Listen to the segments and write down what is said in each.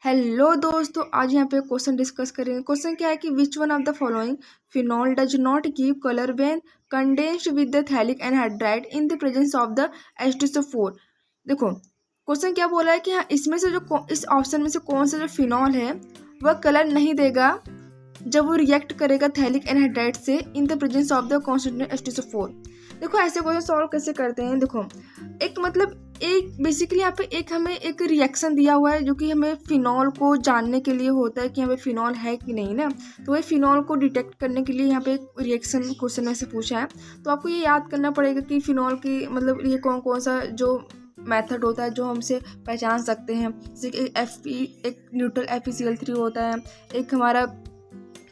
Hello दोस्तों, आज यहाँ पे क्वेश्चन डिस्कस करेंगे। क्वेश्चन क्या है कि which one of the following phenol does not give colour when condensed with the phthalic anhydride in the presence of the H2SO4। देखो क्वेश्चन क्या बोला है कि हाँ, इसमें से जो इस ऑप्शन में से कौन सा जो फिनॉल है वह कलर नहीं देगा जब वो रिएक्ट करेगा थैलिक एनहाइड्राइड से in the presence of the constituent H2SO4। देखो ऐसे क्वेश्चन सॉल्व कैसे करते हैं। देखो एक मतलब एक बेसिकली यहाँ पे एक हमें एक रिएक्शन दिया हुआ है जो कि हमें फिनॉल को जानने के लिए होता है कि हमें फिनॉल है कि नहीं ना। तो वही फिनॉल को डिटेक्ट करने के लिए यहाँ पे एक रिएक्शन क्वेश्चन में से पूछा है। तो आपको ये याद करना पड़ेगा कि फिनॉल की मतलब ये कौन कौन सा जो मेथड होता है जो हमसे पहचान सकते हैं। जैसे कि एक न्यूट्रल FeCl3 होता है, एक हमारा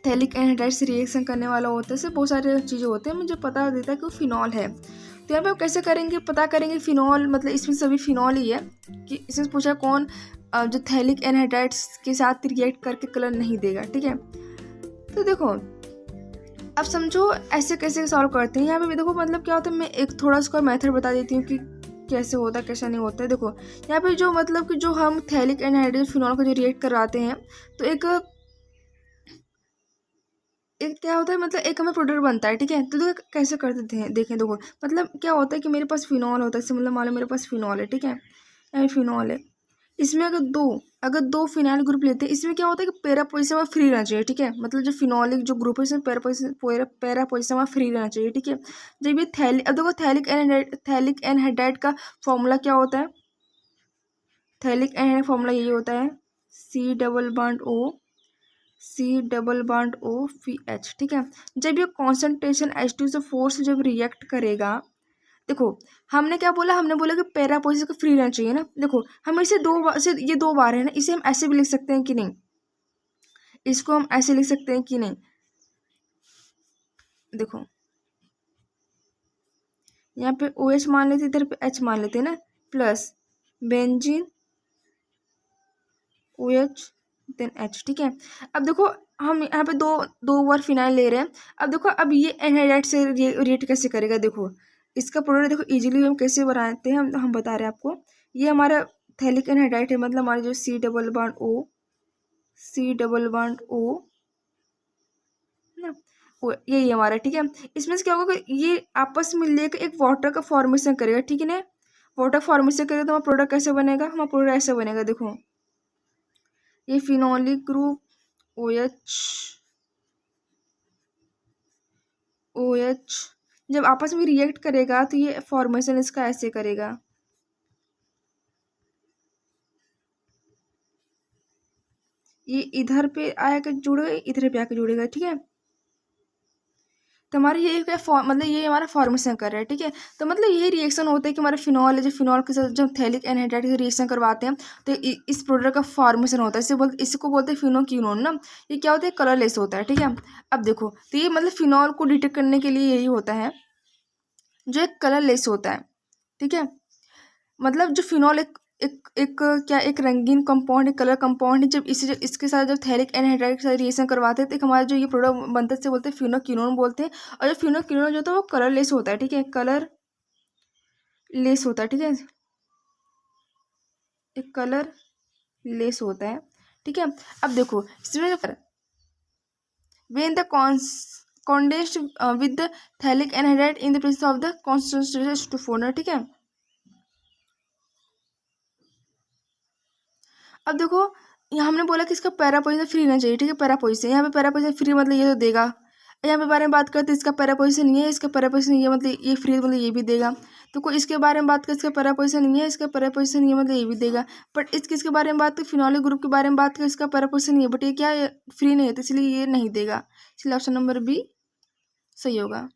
थैलिक एनहाइड्राइड से रिएक्शन करने वाला होता है। इससे बहुत सारे चीज़ें होते हैं, मुझे पता देता है कि वो फिनॉल है। तो यहाँ पे आप कैसे करेंगे, पता करेंगे फिनॉल मतलब इसमें सभी फिनॉल ही है कि इसमें पूछा कौन जो थैलिक एनहाइड्राइड के साथ रिएक्ट करके कलर नहीं देगा। ठीक है, तो देखो अब समझो ऐसे कैसे सॉल्व करते हैं। यहाँ पे भी देखो मतलब क्या होता है, मैं एक थोड़ा उसका मेथड बता देती हूँ कि कैसे होता है कैसा नहीं होता है। देखो यहाँ पे जो मतलब कि जो हम थैलिक एनहाइड्राइड फिनॉल को जो रिएक्ट करवाते हैं तो एक क्या होता है मतलब एक हमें प्रोडक्ट बनता है। ठीक है, तो देखो कैसे करते हैं, देखें। देखो मतलब क्या होता है कि मेरे पास फिनॉल होता है, इससे मतलब मान लो मेरे पास फिनॉल है। ठीक है, यहाँ फिनॉल है, इसमें अगर दो फिनाइल ग्रुप लेते हैं, इसमें क्या होता है कि पैरा पोजिशन में फ्री रहना चाहिए। ठीक है, मतलब जो फिनॉलिक जो ग्रुप है इसमें पैरा पोजिशन में फ्री रहना चाहिए। ठीक है, जब ये अब देखो थैलिक एनहाइड्राइड का फॉर्मूला क्या होता है। थैलिक एनहाइड्राइड फॉर्मूला यही होता है C∬O ठीक है, जब ये कॉन्सेंट्रेशन H2SO4 से जब रिएक्ट करेगा, देखो हमने क्या बोला, हमने बोला कि पैरा पोजिशन का फ्री रहना चाहिए ना। देखो हम इसे ये दो बार है ना, इसे हम ऐसे भी लिख सकते हैं कि नहीं, इसको हम ऐसे लिख सकते हैं कि नहीं। देखो यहाँ पे OH मान लेते, इधर पे H मान लेते हैं ना, plus benzene OH then H। ठीक है, अब देखो हम यहाँ पे दो बार फिनाइल ले रहे हैं। अब देखो अब ये एनहाइड्राइड से रिएक्ट कैसे करेगा। देखो इसका प्रोडक्ट देखो इजीली हम कैसे बनाते हैं, हम बता रहे हैं आपको। ये हमारा थैलिक एनहाइड्राइड है, मतलब हमारे जो C∬O ना, यही हमारा। ठीक है, इसमें से क्या होगा कि ये आपस में लेकर एक वाटर का फॉर्मेशन करेगा। ठीक है ना, वाटर फॉर्मेशन करेगा तो हमारा प्रोडक्ट कैसे बनेगा, हमारा प्रोडक्ट ऐसे बनेगा। देखो ये फिनोलिक ग्रुप OH जब आपस में रिएक्ट करेगा तो ये फॉर्मेशन इसका ऐसे करेगा। ये इधर पे आके जुड़ेगा, इधर पे आके जुड़ेगा। ठीक है, तो हमारा ये मतलब ये हमारा फॉर्मेशन कर रहा है। ठीक है, तो मतलब यही रिएक्शन होता है कि हमारा फिनॉल है, जो फिनॉल के साथ जब थैलिक एनहाइड्राइड से रिएक्शन करवाते हैं तो इस प्रोडक्ट का फॉर्मेशन होता है। इसको बोलते हैं फिनोक्यूनोन ना। ये क्या होता है, कलरलेस होता है। ठीक है, अब देखो तो ये मतलब फिनॉल को डिटेक्ट करने के लिए यही होता है जो एक कलरलेस होता है। ठीक है, मतलब जो फिनॉल एक रंगीन कंपाउंड है, कलर कंपाउंड है। जब इसके साथ जब थैलिक एनहाइड्राइड के साथ रिएक्शन करवाते हैं तो हमारा जो ये प्रोडक्ट बनता है बोलते हैं फिनोक्यूनोन बोलते हैं। और जो फिनोक्यूनोन जो होता है वो कलरलेस होता है। ठीक है, कलरलेस होता है। ठीक है, एक कलर लेस होता है। ठीक है, अब देखो इसमें when the condensed with the thalic anhydride in the presence of the concentration H2SO4। ठीक है, अब देखो यहाँ हमने बोला कि इसका पैरा पोजिशन फ्री रहना चाहिए। ठीक है, पैरा पोजिशन, यहाँ पे पैरा पोजिशन फ्री मतलब ये तो देगा। यहाँ पे बारे में बात करते इसका पैरा पोजिशन नहीं है, इसका पैरा पोजिशन ये मतलब ये फ्री मतलब ये भी देगा। तो कोई इसके बारे में बात कर, इसका पैरा पोजिशन नहीं है, इसका पैरा पोजिशन ये मतलब ये भी देगा। बट इसके बारे में बात कर, फिनॉलिक ग्रुप के बारे में बात कर, इसका पैरा पोजिशन नहीं है बट ये क्या फ्री नहीं है, तो इसलिए ये नहीं देगा। इसलिए ऑप्शन नंबर B सही होगा।